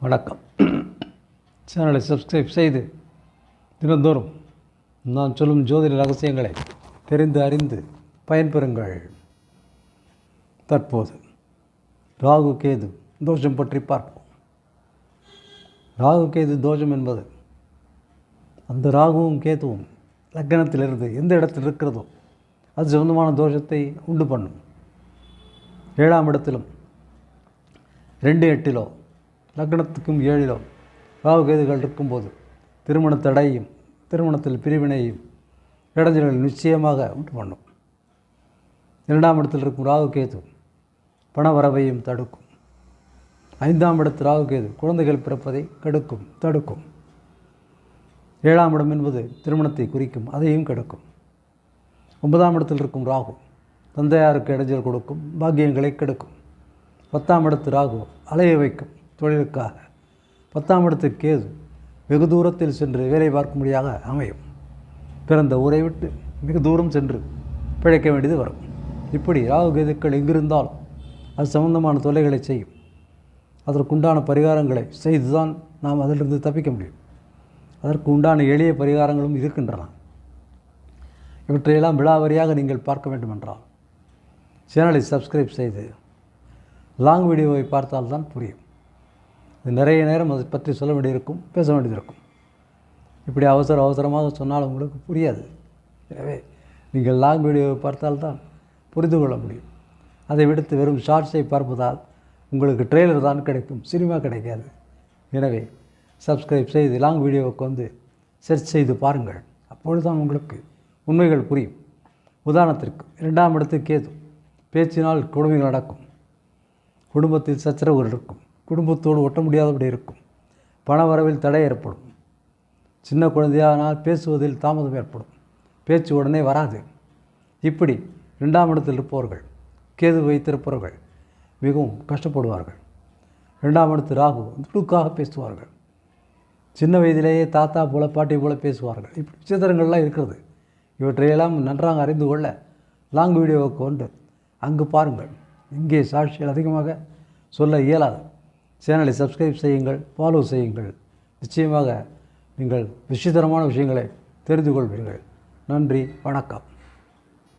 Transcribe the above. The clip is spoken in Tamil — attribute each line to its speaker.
Speaker 1: வணக்கம். சேனலை சப்ஸ்கிரைப் செய்து தினந்தோறும் நான் சொல்லும் ஜோதிட ரகசியங்களை தெரிந்து அறிந்து பயன்பெறுங்கள். தற்போது ராகு கேது தோஷம் பற்றி பார்ப்போம். ராகு கேது தோஷம் என்பது அந்த ராகுவும் கேதுவும் லக்னத்திலிருந்து எந்த இடத்தில் இருக்கிறதோ அது சொந்தமான தோஷத்தை உண்டு பண்ணும். 7ஆம் இடத்திலும் 2-8 லக்னத்துக்கும் 7 ராகு கேதுகள் இருக்கும்போது திருமண தடையும் திருமணத்தில் பிரிவினையும் இடைஞ்சல்கள் நிச்சயமாக உண்டு பண்ணும். 2ஆம் இடத்தில் இருக்கும் ராகு கேது பண வரவையும் தடுக்கும். 5ஆம் இடத்து ராகு கேது குழந்தைகள் பிறப்பதை தடுக்கும். 7ஆம் இடம் என்பது திருமணத்தை குறிக்கும், அதையும் கெடுக்கும். 9ஆம் இடத்தில் இருக்கும் ராகு தந்தையாருக்கு இடைஞ்சல் கொடுக்கும், பாக்கியங்களை கெடுக்கும். 10ஆம் இடத்து ராகு அலைய வைக்கும் தொழிலுக்காக. 10ஆம் இடத்து கேது வெகு தூரத்தில் சென்று வேலை பார்க்கும்படியாக அமையும். பிறந்த ஊரை விட்டு மிக தூரம் சென்று பிழைக்க வேண்டியது வரும். இப்படி ராகு கேதுக்கள் எங்கிருந்தாலும் அது சம்பந்தமான தொல்லைகளை செய்யும். அதற்குண்டான பரிகாரங்களை செய்துதான் நாம் அதிலிருந்து தப்பிக்க முடியும். அதற்கு உண்டான எளிய பரிகாரங்களும் இருக்கின்றன. இவற்றையெல்லாம் விழாவாரியாக நீங்கள் பார்க்க வேண்டுமென்றால் சேனலை சப்ஸ்கிரைப் செய்து லாங் வீடியோவை பார்த்தால்தான் புரியும். இது நிறைய நேரம் அதை பற்றி சொல்ல வேண்டியிருக்கும், பேச வேண்டியிருக்கும். இப்படி அவசரமாக சொன்னால் உங்களுக்கு புரியாது. எனவே நீங்கள் லாங் வீடியோவை பார்த்தால்தான் புரிந்து கொள்ள முடியும். அதை விடுத்து வெறும் ஷார்ட்ஸை பார்ப்பதால் உங்களுக்கு ட்ரெய்லர் தான் கிடைக்கும், சினிமா கிடைக்காது. எனவே சப்ஸ்கிரைப் செய்து லாங் வீடியோவுக்கு வந்து சர்ச் செய்து பாருங்கள். அப்பொழுது தான் உங்களுக்கு உண்மைகள் புரியும். உதாரணத்திற்கு 2ஆம் இடத்துக்கு கேது பேச்சினால் கொடுமைகள் நடக்கும். குடும்பத்தில் சச்சரவுகள் இருக்கும். குடும்பத்தோடு ஒட்ட முடியாதபடி இருக்கும். பண வரவில் தடை ஏற்படும். சின்ன குழந்தையானால் பேசுவதில் தாமதம் ஏற்படும். பேச்சு உடனே வராது. இப்படி 2ஆம் இடத்தில் இருப்பவர்கள் கேது வைத்திருப்பவர்கள் மிகவும் கஷ்டப்படுவார்கள். 2ஆம் இடத்து ராகு துடுக்காக பேசுவார்கள். சின்ன வயதிலேயே தாத்தா போல பாட்டி போல பேசுவார்கள். இப்படி விசித்திரங்கள்லாம் இருக்கிறது. இவற்றையெல்லாம் நன்றாக அறிந்து கொள்ள லாங் வீடியோவுக்கு கொண்டு அங்கு பாருங்கள். இங்கே சாட்சிகள் அதிகமாக சொல்ல இயலாது. சேனலை சப்ஸ்கிரைப் செய்யுங்கள், ஃபாலோ செய்யுங்கள். நிச்சயமாக நீங்கள் விசித்திரமான விஷயங்களை தெரிந்து கொள்வீர்கள். நன்றி, வணக்கம்.